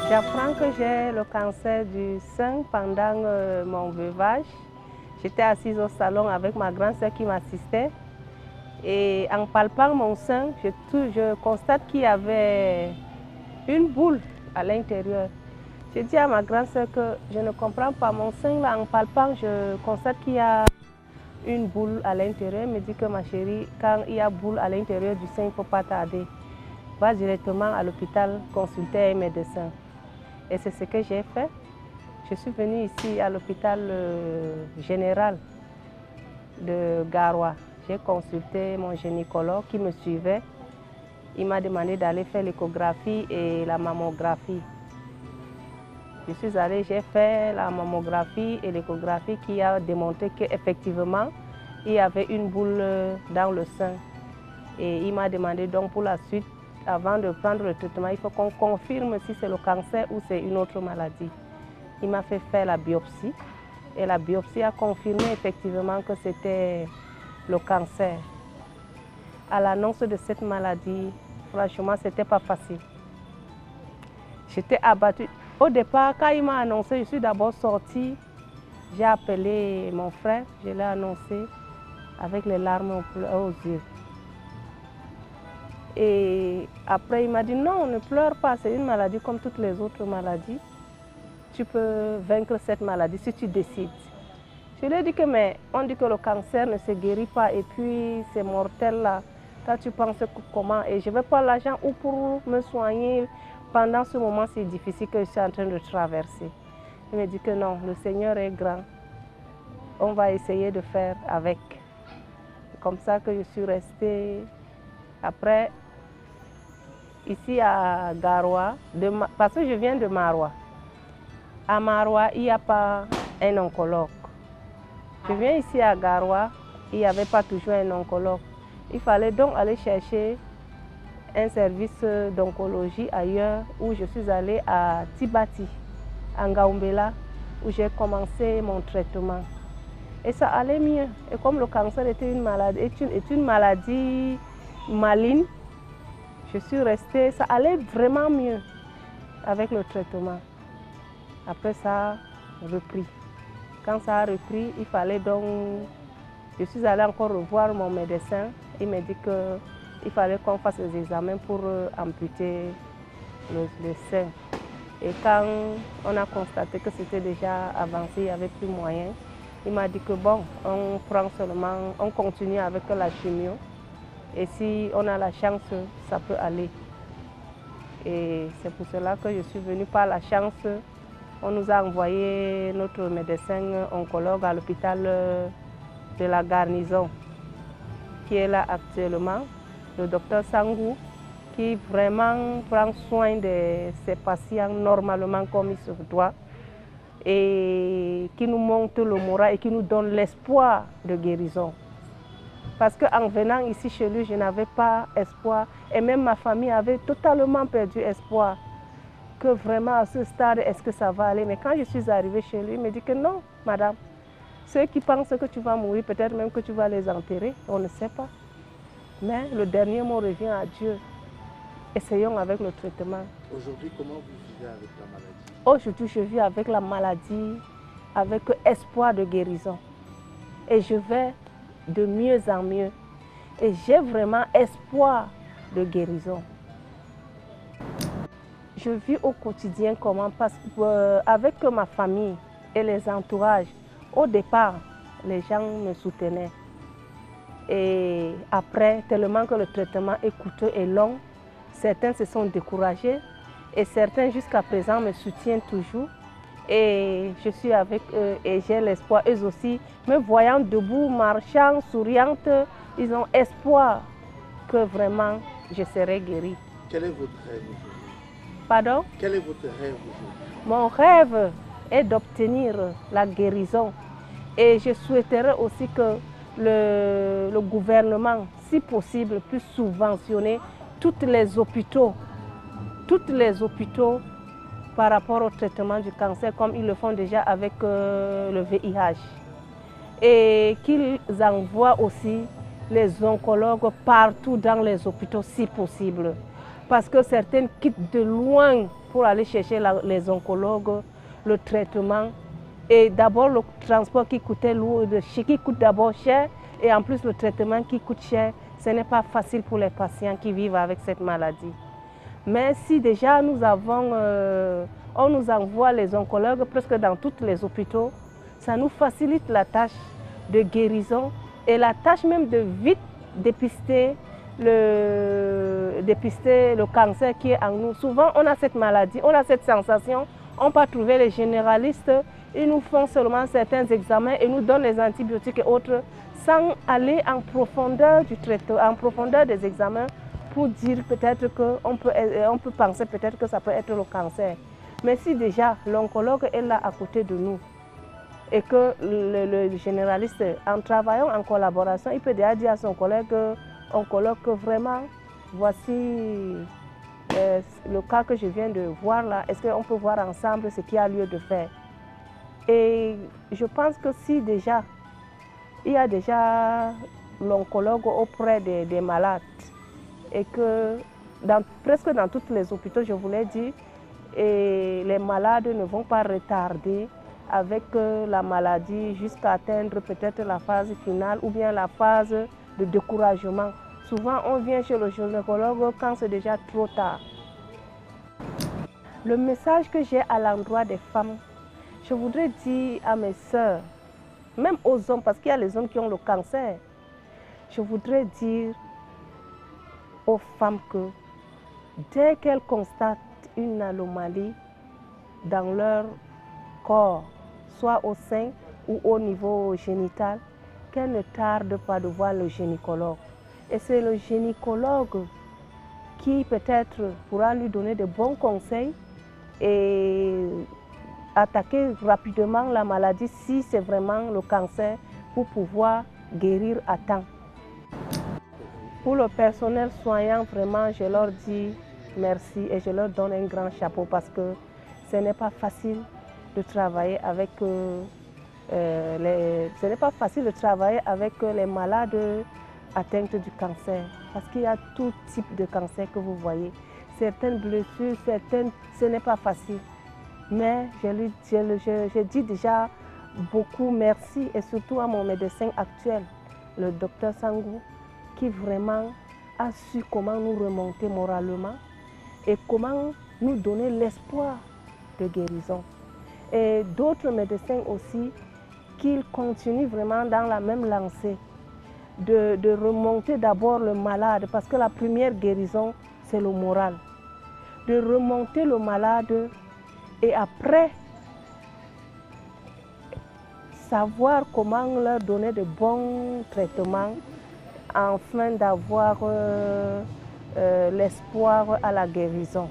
J'apprends que j'ai le cancer du sein pendant mon veuvage. J'étais assise au salon avec ma grande sœur qui m'assistait. Et en palpant mon sein, je constate qu'il y avait une boule à l'intérieur. J'ai dit à ma grande sœur que je ne comprends pas mon sein là. En palpant, je constate qu'il y a une boule à l'intérieur. Elle me dit que ma chérie, quand il y a boule à l'intérieur du sein, il ne faut pas tarder. Va directement à l'hôpital consulter un médecin. Et c'est ce que j'ai fait. Je suis venue ici à l'hôpital général de Garoua. J'ai consulté mon gynécologue qui me suivait. Il m'a demandé d'aller faire l'échographie et la mammographie. Je suis allée, j'ai fait la mammographie et l'échographie qui a démontré qu'effectivement, il y avait une boule dans le sein. Et il m'a demandé donc pour la suite, avant de prendre le traitement, il faut qu'on confirme si c'est le cancer ou c'est une autre maladie. Il m'a fait faire la biopsie et la biopsie a confirmé effectivement que c'était le cancer. À l'annonce de cette maladie, franchement, ce n'était pas facile. J'étais abattue. Au départ, quand il m'a annoncé, je suis d'abord sortie. J'ai appelé mon frère, je l'ai annoncé avec les larmes aux yeux. Et après, il m'a dit non, ne pleure pas, c'est une maladie comme toutes les autres maladies. Tu peux vaincre cette maladie si tu décides. Je lui ai dit que mais on dit que le cancer ne se guérit pas et puis c'est mortel là. Toi tu penses que comment? Et je n'avais pas l'argent ou pour me soigner pendant ce moment si difficile que je suis en train de traverser. Il me dit que non, le Seigneur est grand. On va essayer de faire avec. C'est comme ça que je suis restée. Après, ici à Garoua, parce que je viens de Maroua. À Maroua, il n'y a pas un oncologue. Je viens ici à Garoua, il n'y avait pas toujours un oncologue. Il fallait donc aller chercher un service d'oncologie ailleurs où je suis allée à Tibati, en Ngaoumbela, où j'ai commencé mon traitement. Et ça allait mieux. Et comme le cancer était est une maladie maligne, je suis restée, ça allait vraiment mieux avec le traitement. Après ça a repris. Quand ça a repris, il fallait donc... Je suis allée encore revoir mon médecin. Il m'a dit qu'il fallait qu'on fasse les examens pour amputer le sein. Et quand on a constaté que c'était déjà avancé, il n'y avait plus moyen, il m'a dit que bon, on prend seulement, on continue avec la chimio. Et si on a la chance, ça peut aller. Et c'est pour cela que je suis venue par la chance. On nous a envoyé notre médecin oncologue à l'hôpital de la garnison, qui est là actuellement, le docteur Sangou, qui vraiment prend soin de ses patients normalement comme il se doit et qui nous monte le moral et qui nous donne l'espoir de guérison. Parce qu'en venant ici chez lui, je n'avais pas espoir et même ma famille avait totalement perdu espoir que vraiment à ce stade, est-ce que ça va aller? Mais quand je suis arrivée chez lui, il me dit que non, madame, ceux qui pensent que tu vas mourir, peut-être même que tu vas les enterrer, on ne sait pas. Mais le dernier mot revient à Dieu. Essayons avec le traitement. Aujourd'hui, comment vous vivez avec la maladie? Aujourd'hui, je vis avec la maladie, avec espoir de guérison. Et je vais de mieux en mieux. Et j'ai vraiment espoir de guérison. Je vis au quotidien comment? Parce qu'avec ma famille et les entourages, au départ, les gens me soutenaient. Et après, tellement que le traitement est coûteux et long, certains se sont découragés et certains jusqu'à présent me soutiennent toujours. Et je suis avec eux et j'ai l'espoir. Eux aussi, me voyant debout, marchant, souriante, ils ont espoir que vraiment je serai guérie. Quel est votre rêve aujourd'hui? Pardon? Quel est votre rêve aujourd'hui? Mon rêve est d'obtenir la guérison. Et je souhaiterais aussi que le gouvernement, si possible, puisse subventionner tous les hôpitaux par rapport au traitement du cancer, comme ils le font déjà avec le VIH. Et qu'ils envoient aussi les oncologues partout dans les hôpitaux, si possible. parce que certaines quittent de loin pour aller chercher les oncologues, le traitement. Et d'abord le transport qui coûtait lourd, qui coûte d'abord cher, et en plus le traitement qui coûte cher, ce n'est pas facile pour les patients qui vivent avec cette maladie. Mais si déjà on nous envoie les oncologues presque dans tous les hôpitaux, ça nous facilite la tâche de guérison et la tâche même de vite dépister le cancer qui est en nous. Souvent on a cette maladie, on a cette sensation, on peut trouver les généralistes, ils nous font seulement certains examens et nous donnent les antibiotiques et autres sans aller en profondeur du traitement, en profondeur des examens pour dire peut-être qu'on peut penser peut-être que ça peut être le cancer. Mais si déjà l'oncologue est là à côté de nous et que le généraliste, en travaillant en collaboration, il peut déjà dire à son collègue oncologue que vraiment, voici le cas que je viens de voir là, est-ce qu'on peut voir ensemble ce qu'il y a lieu de faire? Et je pense que si déjà, il y a déjà l'oncologue auprès des malades et que presque dans tous les hôpitaux, je vous l'ai dit, et les malades ne vont pas retarder avec la maladie jusqu'à atteindre peut-être la phase finale ou bien la phase de découragement. Souvent, on vient chez le gynécologue quand c'est déjà trop tard. Le message que j'ai à l'endroit des femmes, je voudrais dire à mes sœurs, même aux hommes, parce qu'il y a les hommes qui ont le cancer, je voudrais dire aux femmes que dès qu'elles constatent une anomalie dans leur corps, soit au sein ou au niveau génital, qu'elles ne tardent pas de voir le gynécologue. Et c'est le gynécologue qui peut-être pourra lui donner de bons conseils et attaquer rapidement la maladie si c'est vraiment le cancer pour pouvoir guérir à temps. Pour le personnel soignant, vraiment, je leur dis merci et je leur donne un grand chapeau parce que ce n'est pas facile de travailler avec les malades atteints du cancer parce qu'il y a tout type de cancer que vous voyez. Certaines blessures, ce n'est pas facile. Mais je dis déjà beaucoup merci et surtout à mon médecin actuel, le docteur Sangou, qui vraiment a su comment nous remonter moralement et comment nous donner l'espoir de guérison. Et d'autres médecins aussi qui continuent vraiment dans la même lancée, de remonter d'abord le malade, parce que la première guérison, c'est le moral. De remonter le malade et après, savoir comment leur donner de bons traitements afin d'avoir l'espoir à la guérison.